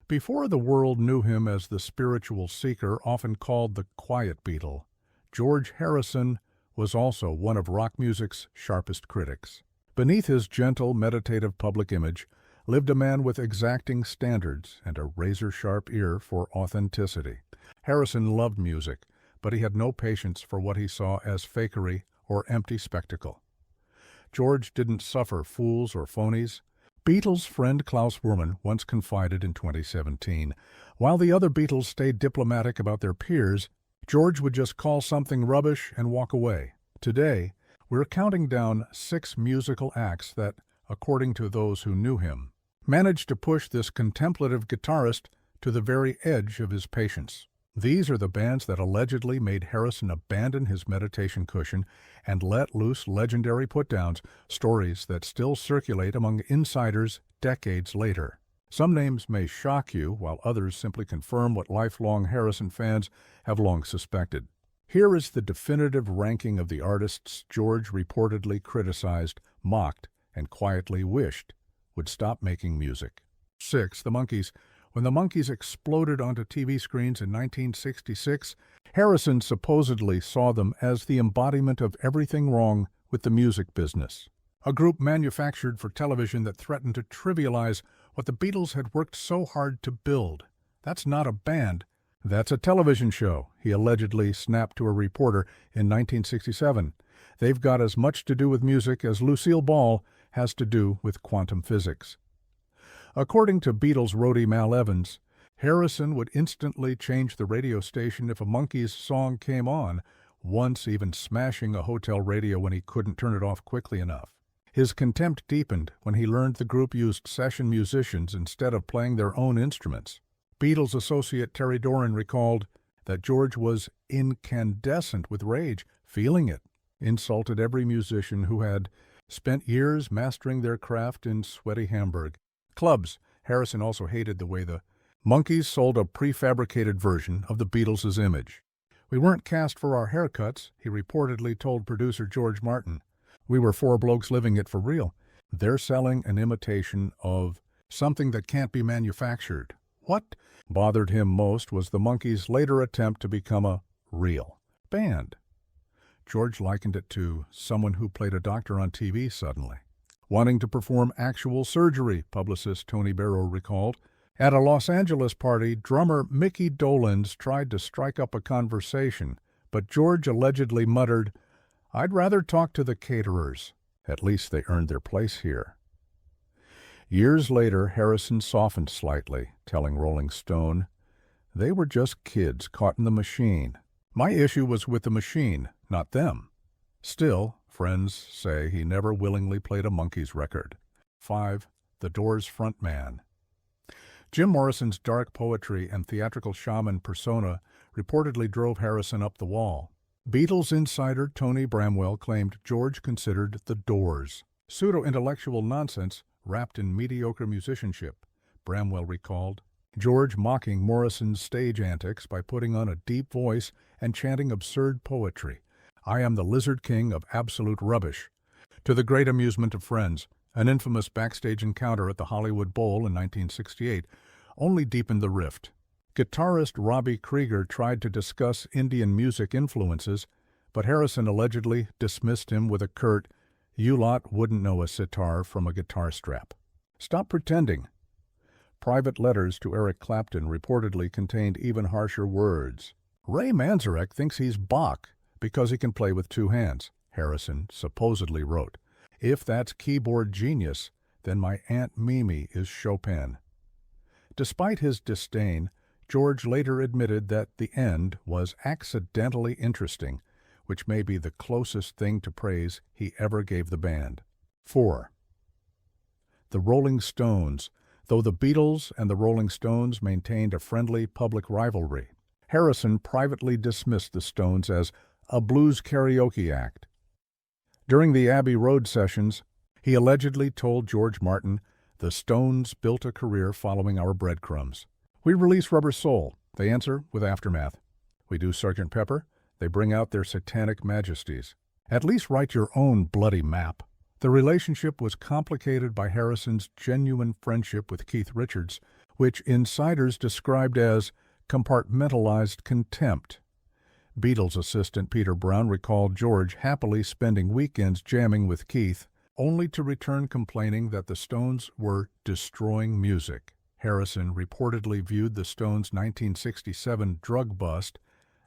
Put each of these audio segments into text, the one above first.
Before the world knew him as the spiritual seeker often called the quiet Beatle, George Harrison was also one of rock music's sharpest critics. Beneath his gentle, meditative public image lived a man with exacting standards and a razor-sharp ear for authenticity. Harrison loved music, but he had no patience for what he saw as fakery or empty spectacle. George didn't suffer fools or phonies. Beatles friend Klaus Wurman once confided in 2017, while the other Beatles stayed diplomatic about their peers, George would just call something rubbish and walk away. Today, we're counting down 6 musical acts that, according to those who knew him, managed to push this contemplative guitarist to the very edge of his patience. These are the bands that allegedly made Harrison abandon his meditation cushion and let loose legendary put-downs, stories that still circulate among insiders decades later. Some names may shock you, while others simply confirm what lifelong Harrison fans have long suspected. Here is the definitive ranking of the artists George reportedly criticized, mocked, and quietly wished would stop making music. 6. The Monkees. When the Monkees exploded onto TV screens in 1966, Harrison supposedly saw them as the embodiment of everything wrong with the music business. A group manufactured for television that threatened to trivialize what the Beatles had worked so hard to build. That's not a band, that's a television show, he allegedly snapped to a reporter in 1967. They've got as much to do with music as Lucille Ball has to do with quantum physics. According to Beatles roadie Mal Evans, Harrison would instantly change the radio station if a Monkees song came on, once even smashing a hotel radio when he couldn't turn it off quickly enough. His contempt deepened when he learned the group used session musicians instead of playing their own instruments. Beatles associate Terry Doran recalled that George was incandescent with rage, feeling it, insulted every musician who had spent years mastering their craft in sweaty Hamburg. Clubs. Harrison also hated the way the Monkees sold a prefabricated version of the Beatles' image. "We weren't cast for our haircuts," he reportedly told producer George Martin. "We were 4 blokes living it for real. They're selling an imitation of something that can't be manufactured." What bothered him most was the Monkees' later attempt to become a real band. George likened it to someone who played a doctor on TV suddenly, wanting to perform actual surgery, publicist Tony Barrow recalled. At a Los Angeles party, drummer Mickey Dolenz tried to strike up a conversation, but George allegedly muttered, "I'd rather talk to the caterers. At least they earned their place here." Years later, Harrison softened slightly, telling Rolling Stone, "They were just kids caught in the machine. My issue was with the machine, not them." Still, friends say he never willingly played a Monkees record. 5. The Doors frontman. Jim Morrison's dark poetry and theatrical shaman persona reportedly drove Harrison up the wall. Beatles insider Tony Bramwell claimed George considered the Doors pseudo-intellectual nonsense wrapped in mediocre musicianship. Bramwell recalled George mocking Morrison's stage antics by putting on a deep voice and chanting absurd poetry. "I am the Lizard King of absolute rubbish." To the great amusement of friends, an infamous backstage encounter at the Hollywood Bowl in 1968 only deepened the rift. Guitarist Robbie Krieger tried to discuss Indian music influences, but Harrison allegedly dismissed him with a curt, "You lot wouldn't know a sitar from a guitar strap." Stop pretending. Private letters to Eric Clapton reportedly contained even harsher words. Ray Manzarek thinks he's Bach because he can play with 2 hands, Harrison supposedly wrote. If that's keyboard genius, then my Aunt Mimi is Chopin. Despite his disdain, George later admitted that the end was accidentally interesting, which may be the closest thing to praise he ever gave the band. 4. The Rolling Stones. Though the Beatles and the Rolling Stones maintained a friendly public rivalry, Harrison privately dismissed the Stones as a blues karaoke act. During the Abbey Road sessions, he allegedly told George Martin, "The Stones built a career following our breadcrumbs. We release Rubber Soul. They answer with Aftermath. We do Sgt. Pepper. They bring out their satanic majesties. At least write your own bloody map." The relationship was complicated by Harrison's genuine friendship with Keith Richards, which insiders described as compartmentalized contempt. Beatles assistant Peter Brown recalled George happily spending weekends jamming with Keith, only to return complaining that the Stones were destroying music. Harrison reportedly viewed the Stones' 1967 drug bust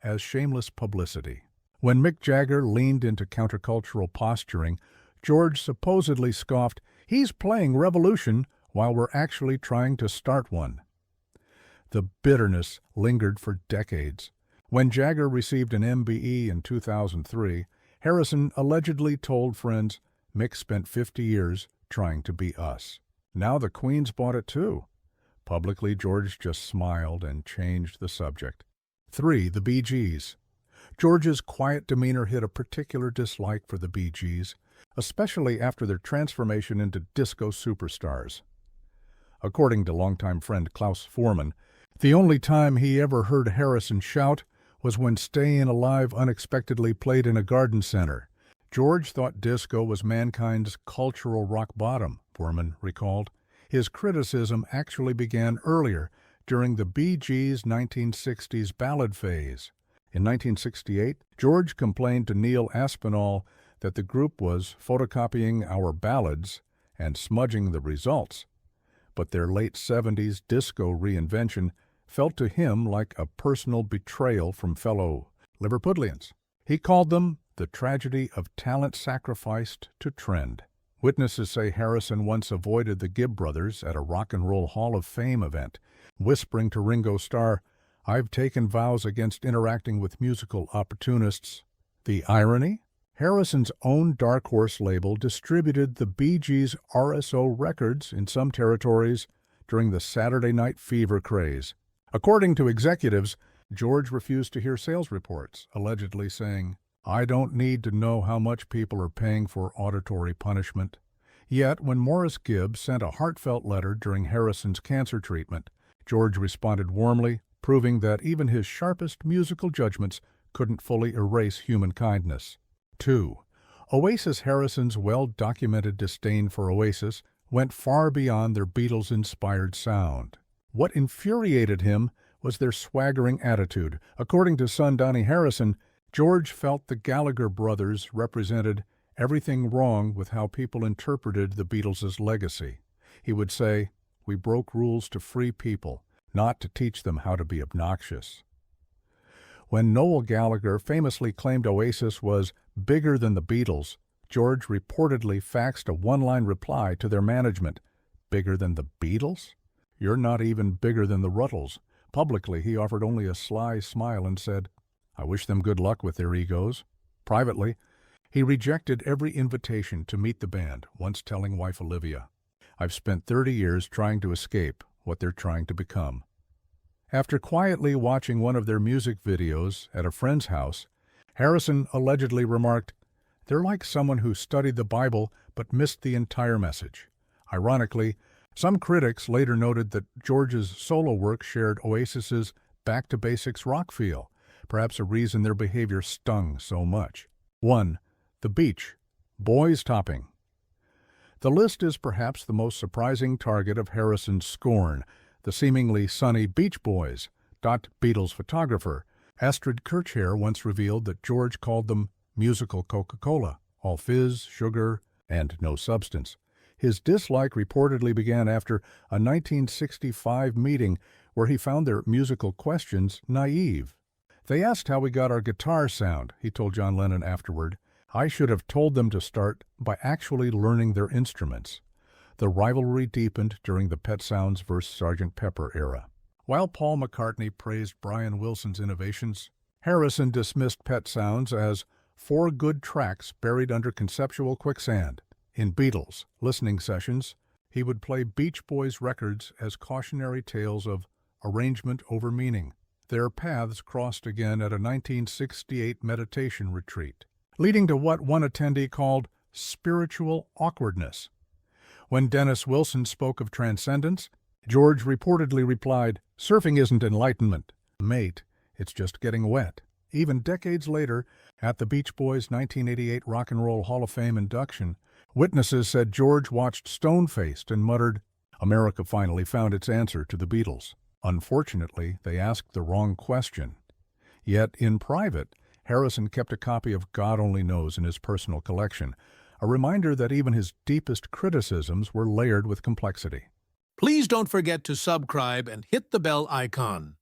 as shameless publicity. When Mick Jagger leaned into countercultural posturing, George supposedly scoffed, "He's playing Revolution while we're actually trying to start one." The bitterness lingered for decades. When Jagger received an MBE in 2003, Harrison allegedly told friends, "Mick spent 50 years trying to be us." Now the Queen's bought it too. Publicly, George just smiled and changed the subject. 3. The Bee Gees. George's quiet demeanor hid a particular dislike for the Bee Gees, especially after their transformation into disco superstars. According to longtime friend Klaus Foreman, the only time he ever heard Harrison shout was when Stayin' Alive unexpectedly played in a garden center. George thought disco was mankind's cultural rock bottom, Foreman recalled. His criticism actually began earlier, during the Bee Gees' 1960s ballad phase. In 1968, George complained to Neil Aspinall that the group was photocopying our ballads and smudging the results. But their late 70s disco reinvention felt to him like a personal betrayal from fellow Liverpudlians. He called them the tragedy of talent sacrificed to trend. Witnesses say Harrison once avoided the Gibb brothers at a Rock and Roll Hall of Fame event, whispering to Ringo Starr, "I've taken vows against interacting with musical opportunists." The irony? Harrison's own Dark Horse label distributed the Bee Gees' RSO records in some territories during the Saturday Night Fever craze. According to executives, George refused to hear sales reports, allegedly saying, "I don't need to know how much people are paying for auditory punishment." Yet, when Morris Gibb sent a heartfelt letter during Harrison's cancer treatment, George responded warmly, proving that even his sharpest musical judgments couldn't fully erase human kindness. 2. Oasis Harrison's well-documented disdain for Oasis went far beyond their Beatles-inspired sound. What infuriated him was their swaggering attitude. According to son Donnie Harrison, George felt the Gallagher brothers represented everything wrong with how people interpreted the Beatles' legacy. He would say, "We broke rules to free people, not to teach them how to be obnoxious." When Noel Gallagher famously claimed Oasis was bigger than the Beatles, George reportedly faxed a one-line reply to their management, "Bigger than the Beatles? You're not even bigger than the Ruttles." Publicly, he offered only a sly smile and said, "I wish them good luck with their egos." Privately, he rejected every invitation to meet the band, once telling wife Olivia, "I've spent 30 years trying to escape what they're trying to become." After quietly watching one of their music videos at a friend's house, Harrison allegedly remarked, "They're like someone who studied the Bible but missed the entire message." Ironically, some critics later noted that George's solo work shared Oasis's back-to-basics rock feel, perhaps a reason their behavior stung so much. 1. The Beach. Boys topping. The list is perhaps the most surprising target of Harrison's scorn, the seemingly sunny Beach Boys. Beatles photographer Astrid Kirchherr once revealed that George called them musical Coca-Cola, all fizz, sugar, and no substance. His dislike reportedly began after a 1965 meeting where he found their musical questions naive. "They asked how we got our guitar sound," he told John Lennon afterward. "I should have told them to start by actually learning their instruments." The rivalry deepened during the Pet Sounds vs. Sgt. Pepper era. While Paul McCartney praised Brian Wilson's innovations, Harrison dismissed Pet Sounds as 4 good tracks buried under conceptual quicksand. In Beatles listening sessions, he would play Beach Boys records as cautionary tales of arrangement over meaning. Their paths crossed again at a 1968 meditation retreat, leading to what one attendee called spiritual awkwardness. When Dennis Wilson spoke of transcendence, George reportedly replied, "Surfing isn't enlightenment, mate, it's just getting wet." Even decades later, at the Beach Boys' 1988 Rock and Roll Hall of Fame induction, witnesses said George watched stone-faced and muttered, America finally found its answer to the Beatles. Unfortunately, they asked the wrong question. Yet, in private, Harrison kept a copy of God Only Knows in his personal collection, a reminder that even his deepest criticisms were layered with complexity. Please don't forget to subscribe and hit the bell icon.